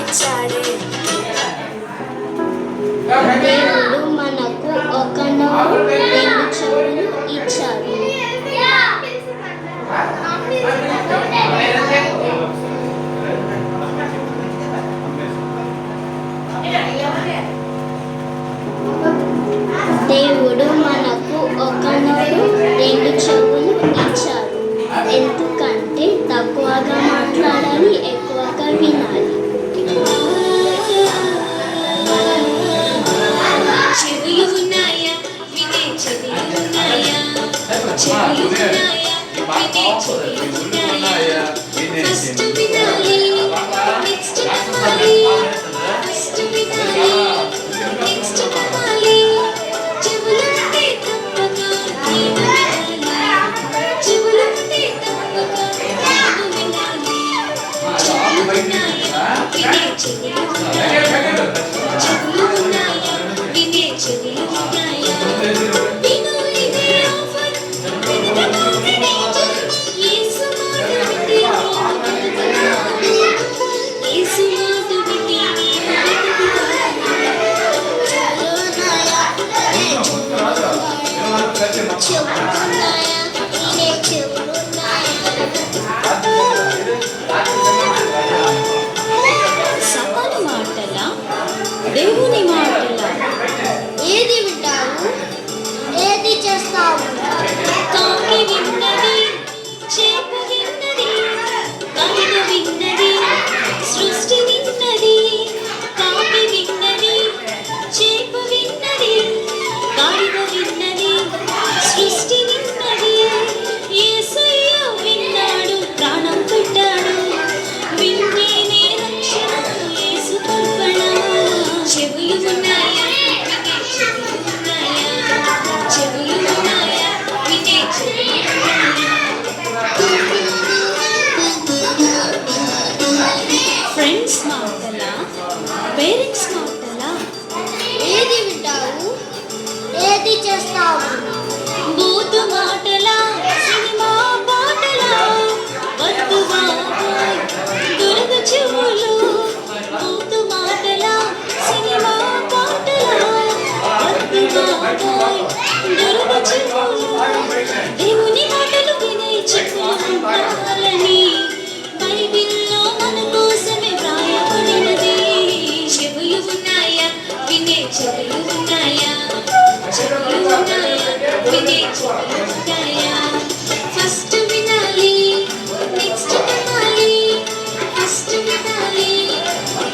ఇచ్చాడే. దేవుడు మనకు ఒక నోరు రెండు చెవులు ఇచ్చాడు. దేవుడు మనకు ఒక నోరు రెండు చెవులు ఇచ్చాడు. ఎందుకంటే తక్కువగా మాట్లాడాలి, ఎక్కువగా వినాలి. చెవులు ఉన్నాయా వినే చెవులు ఉన్నాయా, చెవులు ఉన్నాయా వినే చెవులు ఉన్నాయా. ఫస్ట్ వినాలి నెక్స్ట్ నమ్మాలి, ఫస్ట్ వినాలి నెక్స్ట్ నమ్మాలి. చెవులుంటే తప్పక నేను వినాలి, చెవులుంటే తప్పక నేను వినాలి. చెవులు ఉన్నాయా వినే చెవులు ఉన్నాయా, చెవులు ఉన్నాయా వినే చెవులు ఉన్నాయా. విను ఇదే ఆఫర్, వినగా వినేచు. యేసు మాట వింటే నీవు బతుకుతావు, యేసు మాట వింటే నీవు బతుకుతావు. చెవులున్నాయా వినే చెవులున్నాయా. సపని మాటల దేవుని మాటల ఏది వింటావు, ఏది చేస్తావు. కాకి విన్నది, చేప విన్నది, కనుక విన్నది, సృష్టి విన్నది. కాకి విన్నది, చేప విన్నది, కనుక విన్నది, సృష్టి విన్నది. యేసయ్య విన్నాడు, ప్రాణం పెట్టాడు, వింటేనే రక్షణ, యేసు కర్పణ. చెవులు ఉన్నాయా వినే చెవులు ఉన్నాయా, చెవులు ఉన్నాయా వినే చెవులు ఉన్నాయా. ఫ్రెండ్స్ మాటల, పేరెంట్స్ మాటల ఏది వింటావు, ఏది చేస్తావు. బూతు మాటల, సినిమా పాటల వద్దు బాబోయ్ దురద చెవులు. బూతు మాటల, సినిమా పాటల వద్దు బాబోయ్ దురద చెవులు. దేవుని మాటలు వినే చెవులు ఉండాలని బైబిల్లో మన కోసమే వ్రాయబడినది. చెవులు ఉన్నాయా వినే చెవులు ఉన్నాయా, చెవులు ఉన్నాయా వినే చెవులు ఉన్నాయా. ఫస్ట్ వినాలి నెక్స్ట్ నమ్మాలి, ఫస్ట్ వినాలి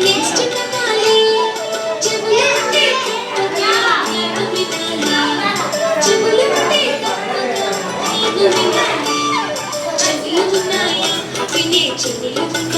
నెక్స్ట్ నమ్మాలి. చెవులు ఉంటే తప్పక నీవు వినాలి, చెవులు ఉంటే తప్పక నీవు వినాలి. చెవులు ఉన్నాయా వినే చెవులు ఉన్నాయా.